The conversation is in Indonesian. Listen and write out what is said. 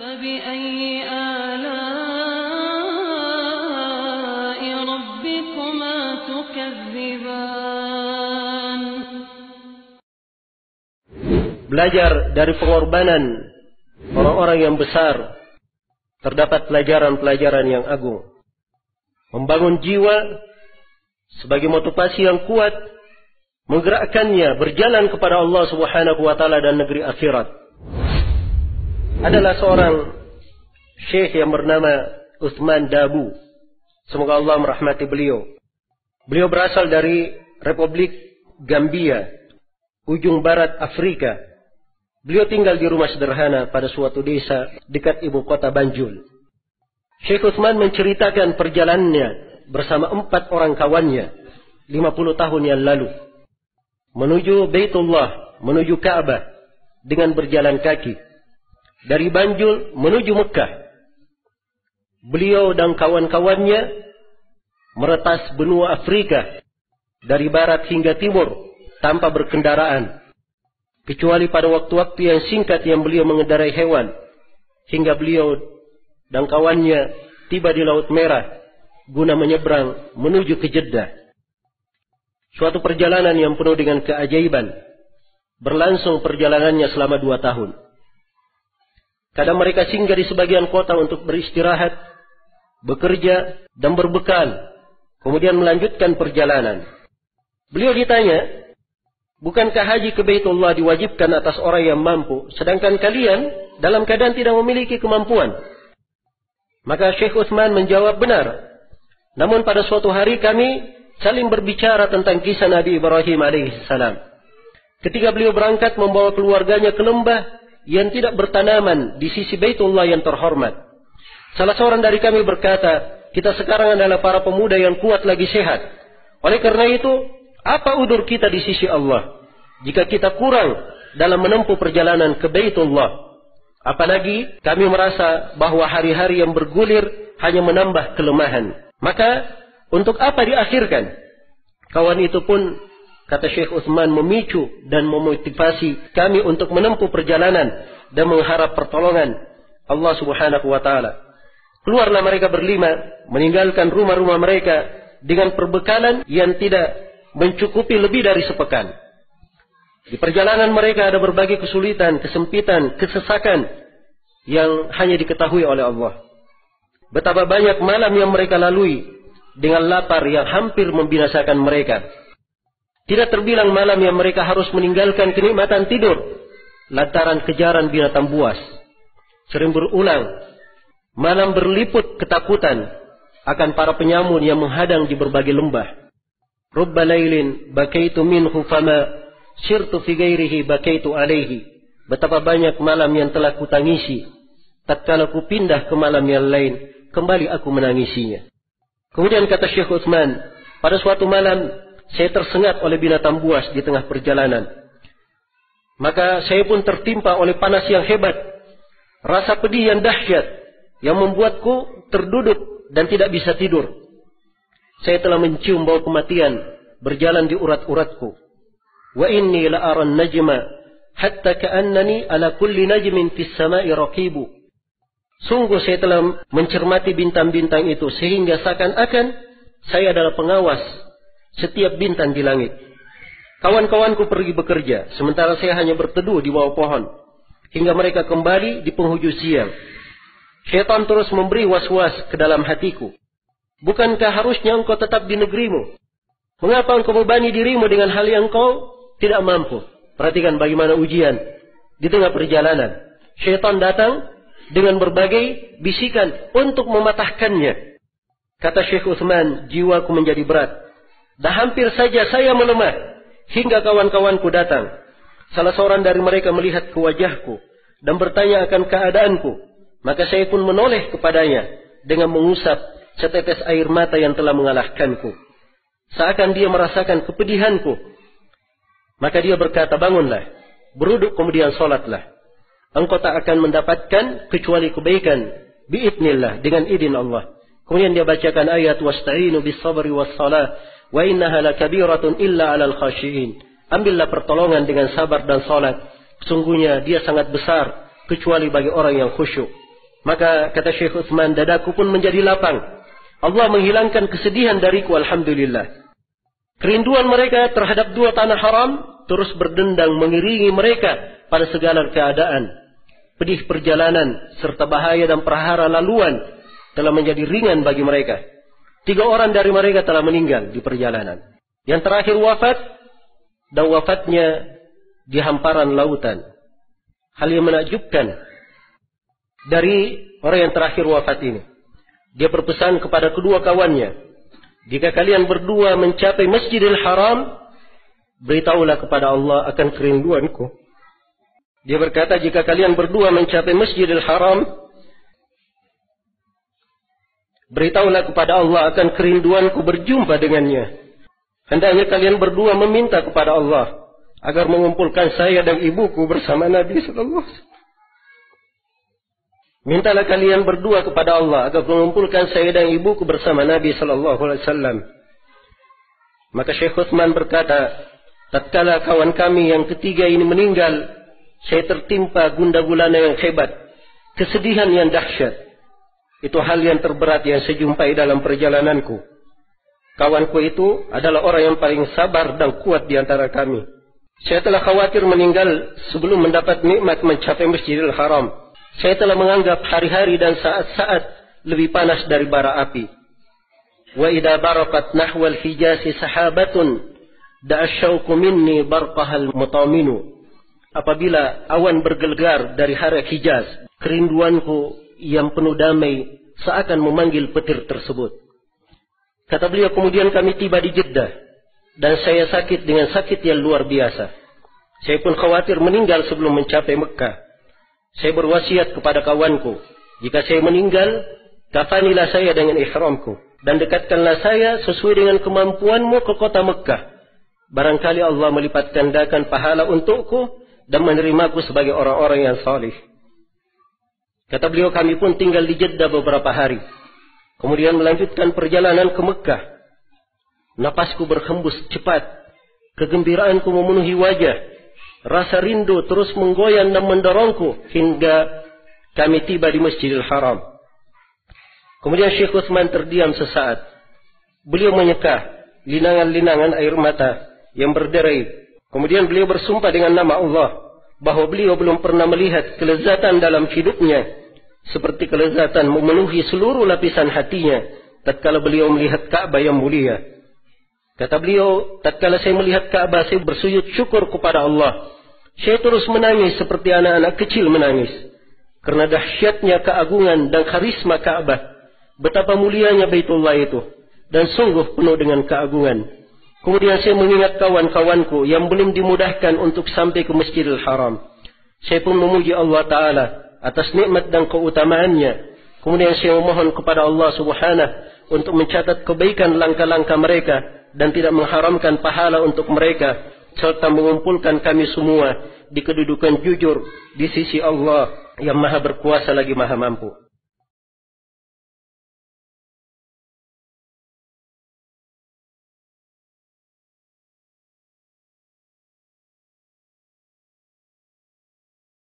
فبأي آلاء ربكما تكذبان. Belajar dari pengorbanan orang-orang yang besar, terdapat pelajaran-pelajaran yang agung. Membangun jiwa sebagai motivasi yang kuat, menggerakkannya berjalan kepada Allah Subhanahu wa taala dan negeri akhirat. Adalah seorang syekh yang bernama Uthman Dabu. Semoga Allah merahmati beliau. Beliau berasal dari Republik Gambia, ujung barat Afrika. Beliau tinggal di rumah sederhana pada suatu desa dekat ibu kota Banjul. Syekh Uthman menceritakan perjalanannya bersama 4 orang kawannya 50 tahun yang lalu menuju Baitullah, menuju Ka'bah dengan berjalan kaki dari Banjul menuju Mekah. Beliau dan kawan-kawannya meretas benua Afrika dari barat hingga timur tanpa berkendaraan, kecuali pada waktu-waktu yang singkat yang beliau mengendarai hewan, hingga beliau dan kawannya tiba di Laut Merah guna menyeberang menuju ke Jeddah. Suatu perjalanan yang penuh dengan keajaiban. Berlangsung perjalanannya selama 2 tahun. Kadang mereka singgah di sebagian kota untuk beristirahat, bekerja, dan berbekal. Kemudian melanjutkan perjalanan. Beliau ditanya, bukankah haji ke Baitullah diwajibkan atas orang yang mampu, sedangkan kalian dalam keadaan tidak memiliki kemampuan? Maka Syekh Uthman menjawab, benar. Namun pada suatu hari kami saling berbicara tentang kisah Nabi Ibrahim alaihissalam. Ketika beliau berangkat membawa keluarganya ke lembah yang tidak bertanaman di sisi Baitullah yang terhormat. Salah seorang dari kami berkata, kita sekarang adalah para pemuda yang kuat lagi sehat. Oleh karena itu, apa udur kita di sisi Allah jika kita kurang dalam menempuh perjalanan ke Baitullah? Apalagi kami merasa bahwa hari-hari yang bergulir hanya menambah kelemahan. Maka untuk apa diakhirkan? Kawan itu pun, kata Syekh Uthman, memicu dan memotivasi kami untuk menempuh perjalanan dan mengharap pertolongan Allah Subhanahu wa taala. Keluarlah mereka berlima, meninggalkan rumah-rumah mereka dengan perbekalan yang tidak mencukupi lebih dari sepekan. Di perjalanan mereka ada berbagai kesulitan, kesempitan, kesesakan yang hanya diketahui oleh Allah. Betapa banyak malam yang mereka lalui dengan lapar yang hampir membinasakan mereka. Tidak terbilang malam yang mereka harus meninggalkan kenikmatan tidur lantaran kejaran binatang buas. Sering berulang, malam berliput ketakutan akan para penyamun yang menghadang di berbagai lembah. Rubba lailin bakaitu minhu fama sirtu fi ghairihi bakaitu alaihi. Betapa banyak malam yang telah kutangisi, tatkala ku pindah ke malam yang lain, kembali aku menangisinya. Kemudian kata Syekh Uthman, pada suatu malam saya tersengat oleh binatang buas di tengah perjalanan. Maka saya pun tertimpa oleh panas yang hebat, rasa pedih yang dahsyat yang membuatku terduduk dan tidak bisa tidur. Saya telah mencium bau kematian berjalan di urat-uratku. Wa inni la aran najma hatta ka'annani ala kulli najmin fis sama'i raqibu. Sungguh saya telah mencermati bintang-bintang itu sehingga seakan-akan saya adalah pengawas setiap bintang di langit. Kawan-kawanku pergi bekerja, sementara saya hanya berteduh di bawah pohon hingga mereka kembali di penghujung siang. Syaitan terus memberi was-was ke dalam hatiku. Bukankah harusnya engkau tetap di negerimu? Mengapa engkau membebani dirimu dengan hal yang engkau tidak mampu? Perhatikan bagaimana ujian di tengah perjalanan. Syaitan datang dengan berbagai bisikan untuk mematahkannya. Kata Syekh Uthman, jiwaku menjadi berat. Dan hampir saja saya melemah hingga kawan-kawanku datang. Salah seorang dari mereka melihat ke wajahku dan bertanya akan keadaanku. Maka saya pun menoleh kepadanya dengan mengusap setetes air mata yang telah mengalahkanku. Seakan dia merasakan kepedihanku. Maka dia berkata, bangunlah, beruduk kemudian solatlah. Engkau tak akan mendapatkan kecuali kebaikan biidnillah, dengan izin Allah. Kemudian dia bacakan ayat wasta'inu bis sabri was salah wa innaha lakabiratun illa 'alal khashiin. Ambillah pertolongan dengan sabar dan salat. Sesungguhnya dia sangat besar kecuali bagi orang yang khusyuk. Maka kata Syekh Utsman, dadaku pun menjadi lapang. Allah menghilangkan kesedihan dariku, alhamdulillah. Kerinduan mereka terhadap dua tanah haram terus berdendang mengiringi mereka pada segala keadaan. Pedih perjalanan serta bahaya dan prahara laluan telah menjadi ringan bagi mereka. 3 orang dari mereka telah meninggal di perjalanan. Yang terakhir wafat, dan wafatnya di hamparan lautan. Hal yang menakjubkan dari orang yang terakhir wafat ini. Dia berpesan kepada kedua kawannya, jika kalian berdua mencapai Masjidil Haram, beritahulah kepada Allah akan kerinduanku. Dia berkata, jika kalian berdua mencapai Masjidil Haram, beritahulah kepada Allah akan kerinduanku berjumpa dengannya. Hendaknya kalian berdua meminta kepada Allah agar mengumpulkan saya dan ibuku bersama Nabi sallallahu alaihi wasallam. Mintalah kalian berdua kepada Allah agar mengumpulkan saya dan ibuku bersama Nabi sallallahu alaihi wasallam. Maka Syekh Utsman berkata, tatkala kawan kami yang ketiga ini meninggal, saya tertimpa gundah gulana yang hebat, kesedihan yang dahsyat. Itu hal yang terberat yang saya jumpai dalam perjalananku. Kawanku itu adalah orang yang paling sabar dan kuat di antara kami. Saya telah khawatir meninggal sebelum mendapat nikmat mencapai Masjidil Haram. Saya telah menganggap hari-hari dan saat-saat lebih panas dari bara api. Wa idza barakat nahwal hijasi sahabatun da'asyauqu minni barqahal mutaminu. Apabila awan bergelegar dari hari Hijaz, kerinduanku yang penuh damai seakan memanggil petir tersebut. Kata beliau, kemudian kami tiba di Jeddah dan saya sakit dengan sakit yang luar biasa. Saya pun khawatir meninggal sebelum mencapai Mekah. Saya berwasiat kepada kawanku, jika saya meninggal, kafanilah saya dengan ihramku dan dekatkanlah saya sesuai dengan kemampuanmu ke kota Mekah. Barangkali Allah melipat gandakan pahala untukku dan menerimaku sebagai orang-orang yang salih. Kata beliau, kami pun tinggal di Jeddah beberapa hari. Kemudian melanjutkan perjalanan ke Mekah. Napasku berhembus cepat. Kegembiraanku memenuhi wajah. Rasa rindu terus menggoyang dan mendorongku hingga kami tiba di Masjidil Haram. Kemudian Syekh Utsman terdiam sesaat. Beliau menyeka linangan-linangan air mata yang berderai. Kemudian beliau bersumpah dengan nama Allah bahwa beliau belum pernah melihat kelezatan dalam hidupnya seperti kelezatan memenuhi seluruh lapisan hatinya tatkala beliau melihat Ka'bah yang mulia. Kata beliau, tatkala saya melihat Ka'bah, saya bersujud syukur kepada Allah. Saya terus menangis seperti anak-anak kecil menangis karena dahsyatnya keagungan dan karisma Ka'bah. Betapa mulianya Baitullah itu dan sungguh penuh dengan keagungan. Kemudian saya mengingat kawan-kawanku yang belum dimudahkan untuk sampai ke Masjidil Haram. Saya pun memuji Allah Ta'ala atas nikmat dan keutamaannya. Kemudian saya memohon kepada Allah Subhanahu untuk mencatat kebaikan langkah-langkah mereka dan tidak mengharamkan pahala untuk mereka, serta mengumpulkan kami semua di kedudukan jujur di sisi Allah yang Maha Berkuasa lagi Maha Mampu.